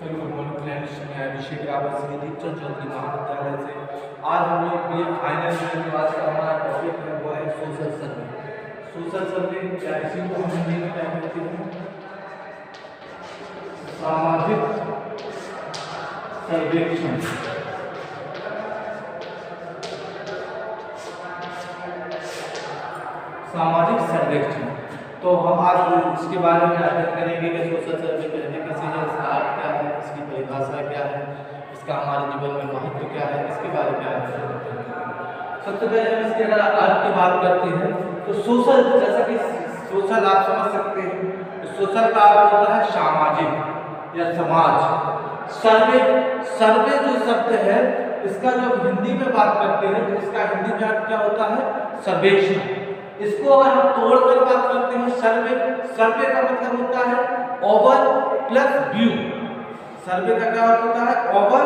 Good morning friends, मैं अभिषेक रावत श्री दीक्षित ज्योति महाविद्यालय से। आज हम लोग ये फाइनल में जो आज का हमारा टॉपिक है वो है सोशल सर्वे। सोशल सर्वे या इसी को हम हिंदी में क्या कहते हैं, सामाजिक सर्वेक्षण। सामाजिक सर्वेक्षण। तो हम आज इसके बारे में अध्ययन करेंगे कि सोशल सर्वे पहले कैसे है, इसका अर्थ क्या है, इसकी परिभाषा क्या है, इसका हमारे जीवन में महत्व क्या है, इसके बारे में अध्ययन करेंगे। सबसे पहले हम इसके अगर अर्थ की बात करते हैं तो सोशल, जैसा कि सोशल आप समझ सकते हैं, तो सोशल का अर्थ होता है सामाजिक या समाज। सर्वे, सर्वे जो शब्द है इसका जब हिंदी में बात करते हैं तो इसका हिंदी में अर्थ क्या होता है, सर्वेक्षण। इसको अगर हम तोड़कर बात करते हैं सर्वे, सर्वे का मतलब होता है ओवर प्लस व्यू। सर्वे का क्या अर्थ होता है, ओवर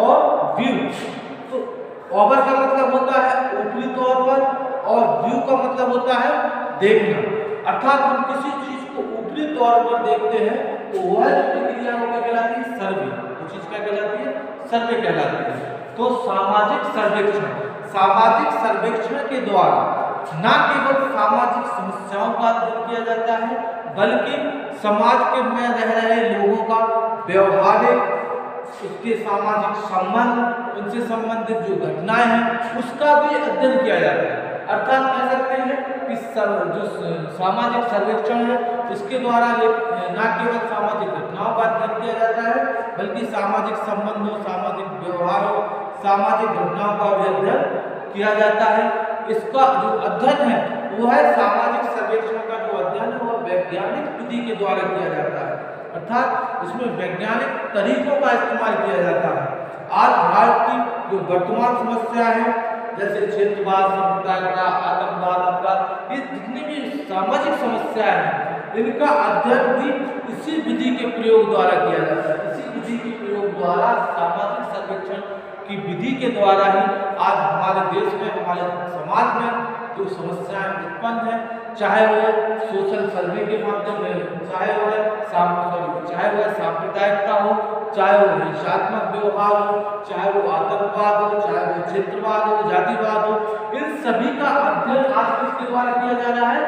और व्यू। तो ओवर का मतलब होता है ऊपरी तौर पर और व्यू का मतलब होता है देखना। अर्थात हम किसी चीज को ऊपरी तौर पर देखते हैं तो वह प्रक्रिया क्या कहलाती है, सर्वे। वो चीज क्या कहलाती है, सर्वे कहलाती है। तो सामाजिक सर्वेक्षण, सामाजिक सर्वेक्षण के द्वारा न केवल सामाजिक समस्याओं का अध्ययन किया जाता है बल्कि समाज के में रह रहे लोगों का व्यवहारिक, उसके सामाजिक संबंध, उनसे संबंधित जो घटनाएं हैं उसका भी अध्ययन किया जाता है। अर्थात कह सकते हैं कि जो सामाजिक सर्वेक्षण है इसके द्वारा न केवल सामाजिक घटनाओं का अध्ययन किया जाता है बल्कि सामाजिक संबंधों, सामाजिक व्यवहारों, सामाजिक घटनाओं का भी अध्ययन किया जाता है। इसका जो अध्ययन है वो है सामाजिक सर्वेक्षण का जो अध्ययन है वह वैज्ञानिक विधि के द्वारा किया जाता है। अर्थात इसमें वैज्ञानिक तरीकों का इस्तेमाल किया जाता है। आज भारत की जो वर्तमान समस्या है जैसे क्षेत्रवाद, सांप्रदायिकता, आतंकवाद, अपराध, ये जितनी भी सामाजिक समस्याएं हैं इनका अध्ययन भी इसी विधि के प्रयोग द्वारा किया जाता है। इसी विधि के प्रयोग द्वारा, सामाजिक सर्वेक्षण की विधि के द्वारा ही आज हमारे देश में, हमारे समाज में जो समस्याएं उत्पन्न है, चाहे वो सोशल सर्वे के माध्यम में, चाहे वो सांप्रदायिकता हो, चाहे वो हिंसात्मक व्यवहार हो, चाहे वो आतंकवाद हो, चाहे वो क्षेत्रवाद हो, जातिवाद हो, इन सभी का अध्ययन आज किसके द्वारा किया जा रहा है,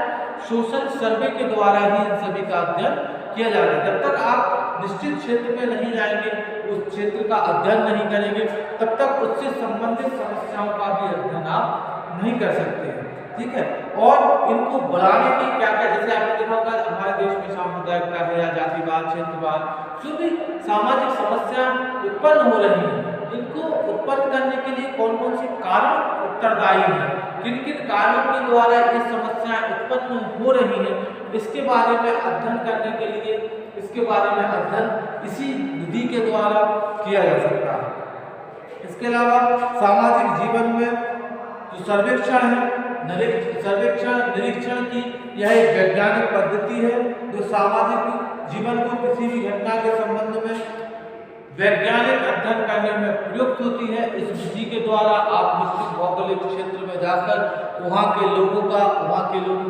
सोशल सर्वे के द्वारा ही इन सभी का अध्ययन किया जा रहा है। जब तक आप निश्चित क्षेत्र में नहीं जाएंगे, उस क्षेत्र का अध्ययन नहीं करेंगे, तब तक उससे संबंधित समस्याओं का भी अध्ययन आप नहीं कर सकते हैं। ठीक है। और इनको बढ़ाने की क्या क्या, जैसे आपने देखा होगा हमारे देश में सांप्रदायिकता है या जातिवाद, क्षेत्रवाद, जो भी सामाजिक समस्या उत्पन्न हो रही है, इनको उत्पन्न करने के लिए कौन कौन से कारण उत्तरदायी हैं, किन किन कारणों के द्वारा ये समस्याएं उत्पन्न हो रही हैं, इसके बारे में अध्ययन करने के लिए, इसके बारे में अध्ययन इसी विधि के द्वारा किया जा सकता है। इसके अलावा सामाजिक जीवन में जो सर्वेक्षण है, सर्वेक्षण निरीक्षण की यह एक वैज्ञानिक पद्धति है जो सामाजिक जीवन को किसी भी घटना के संबंध में वैज्ञानिक अध्ययन करने में प्रयुक्त होती है। इस विधि के द्वारा आप निश्चित भौगोलिक क्षेत्र में जाकर वहाँ के लोगों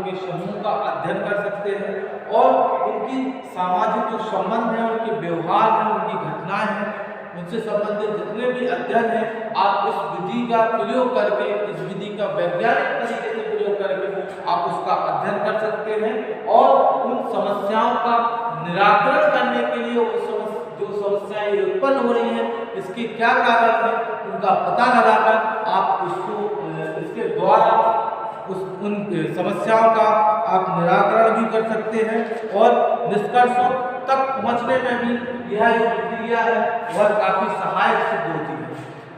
के समूह का अध्ययन कर सकते हैं और उनकी सामाजिक जो संबंध है, उनके व्यवहार हैं, उनकी घटनाएं हैं, उनसे संबंधित जितने भी अध्ययन है आप इस विधि का प्रयोग करके, इस विधि का वैज्ञानिक तरीके से प्रयोग करके आप उसका अध्ययन कर सकते हैं और उन समस्याओं का निराकरण करने के लिए जो समस्याएं उत्पन्न हो रही हैं इसके क्या कारण है उनका पता लगाकर आप उसको, इसके द्वारा उन समस्याओं का आप निराकरण भी कर सकते हैं और निष्कर्षों तक पहुंचने में भी यह जो प्रक्रिया है वह काफी सहायक सिद्ध होती है।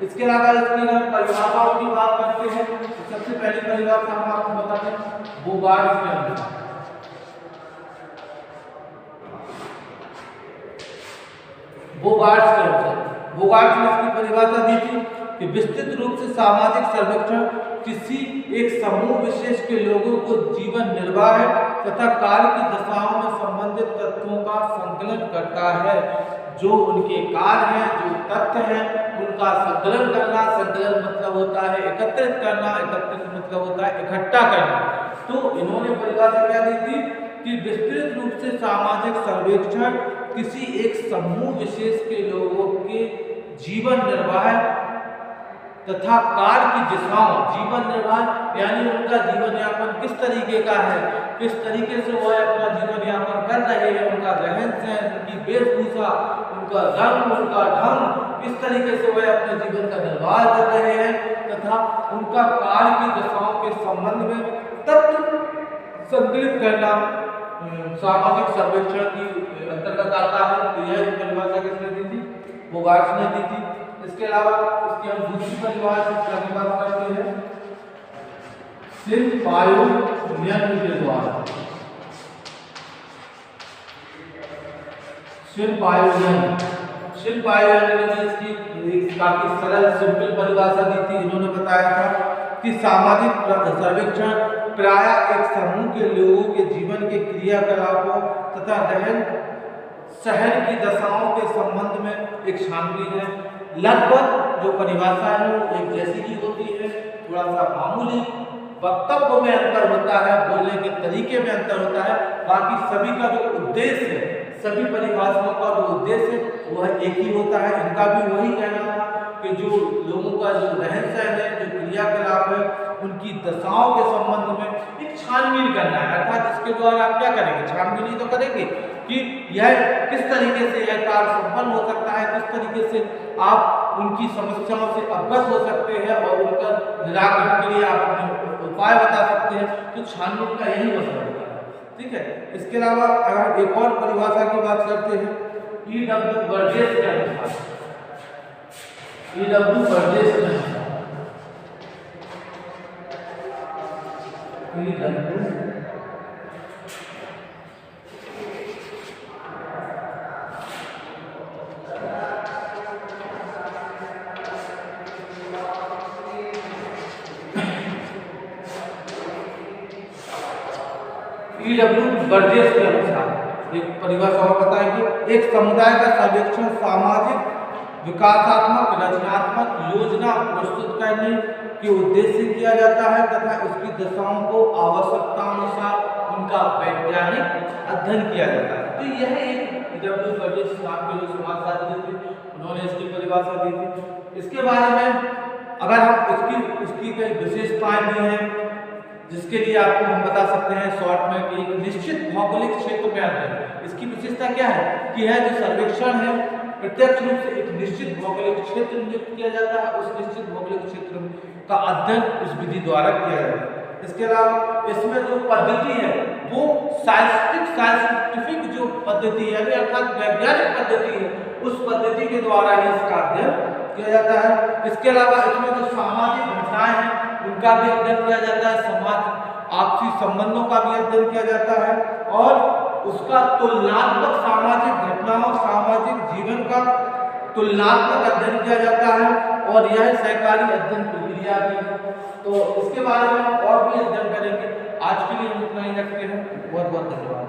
इसके अलावा इसकी अगर परिभाषाओं की बात करते हैं तो सबसे पहली परिभाषा हम आपको बताते हैं बोगार्ड के अनुसार। बोगार्ड ने इसकी परिभाषा दी थी कि विस्तृत रूप से सामाजिक सर्वेक्षण किसी एक समूह विशेष के लोगों को जीवन निर्वाह तथा कार्य की दशाओं में संबंधित तथ्यों का संकलन करता है। जो उनके कार्य हैं, जो तथ्य हैं, उनका संकलन करना, संकलन मतलब होता है एकत्रित करना, एकत्रित मतलब होता है इकट्ठा करना। तो इन्होंने परिभाषा क्या दी थी कि विस्तृत रूप से सामाजिक सर्वेक्षण किसी एक समूह विशेष के लोगों के जीवन निर्वाह तथा कार्य की दिशाओं, जीवन निर्वाह यानी उनका जीवन यापन किस तरीके का है, किस तरीके से वह अपना जीवन यापन कर रहे हैं, उनका रहन सहन, उनकी वेशभूषा, उनका रंग, उनका ढंग, किस तरीके से वह अपने जीवन का निर्वाह कर रहे हैं तथा उनका कार्य की दिशाओं के संबंध में तथ्य संकलित करना सामाजिक सर्वेक्षण की अंतर्गत आता है। तो यह परिभाषा किसने दी थी? बोगार्स ने दी थी। इसके अलावा इसकी हम दूसरी परिभाषा की बात करते हैं शिल्प आयोग नियम के द्वारा। शिल्प आयोजन, शिल्प आयोजन ने इसकी काफी सरल सिंपल परिभाषा दी थी। इन्होंने बताया था कि सामाजिक सर्वेक्षण प्रायः एक समूह के लोगों के जीवन के क्रियाकलापों तथा रहन सहन की दशाओं के संबंध में एक छानबीन है। लगभग जो परिभाषा है वो एक जैसी ही होती है, थोड़ा सा मामूली वक्तव्य में अंतर होता है, बोलने के तरीके में अंतर होता है, बाकी सभी का जो उद्देश्य है, सभी परिभाषाओं का जो उद्देश्य है वह एक ही होता है। इनका भी वही कहना था कि जो लोगों का जो रहन सहन है, जो क्रियाकलाप है, उनकी दशाओं के संबंध में एक छानबीन करना है। अर्थात इसके द्वारा आप क्या करेंगे? छानबीन ही तो करेंगे कि यह किस तरीके से यह कार्य संपन्न हो सकता है, किस तरीके से आप उनकी समस्याओं से अवगत हो सकते हैं और उनका निराकरण के लिए आप अपने उपाय बता सकते हैं। तो छानबीन का यही मतलब होता है। ठीक है। इसके अलावा अगर एक और परिभाषा की बात करते हैं E.W. बर्जेस के अनुसार, E.W. बर्जेस के अनुसार E.W. बर्जेस के अनुसार एक परिभाषा और बताएं कि एक समुदाय का सर्वेक्षण सामाजिक विकासात्मक रचनात्मक योजना प्रस्तुत करने के उद्देश्य से किया जाता है तथा उसकी दशाओं को आवश्यकतानुसार उनका वैज्ञानिक अध्ययन किया जाता है। तो यह एक E.W. बर्जेस नाम के जो समाजशास्त्री थे, उन्होंने इसकी परिभाषा दी थी। इसके बारे में अगर हम उसकी कई विशेषताएं भी हैं जिसके लिए आपको हम बता सकते हैं शॉर्ट में कि एक निश्चित भौगोलिक क्षेत्र में अध्ययन। इसकी विशेषता क्या है कि यह जो सर्वेक्षण है प्रत्यक्ष रूप से एक निश्चित भौगोलिक क्षेत्र नियुक्त किया जाता है, उस निश्चित भौगोलिक क्षेत्र का अध्ययन उस विधि द्वारा किया जाता है। इसके अलावा इसमें जो पद्धति है वो साइंटिफिक जो पद्धति है अर्थात वैज्ञानिक पद्धति है, उस पद्धति के द्वारा ही इसका अध्ययन किया जाता है। इसके अलावा इसमें जो सामाजिक घटनाएं हैं उनका भी अध्ययन किया जाता है, समाज आपसी संबंधों का भी अध्ययन किया जाता है और उसका तुलनात्मक सामाजिक घटनाओं सामाजिक जीवन का तुलनात्मक अध्ययन किया जाता है और यह सहकारी अध्ययन प्रक्रिया भी है। तो इसके बारे में और भी अध्ययन करेंगे। आज के लिए हम इतना ही रखते हैं। बहुत बहुत धन्यवाद।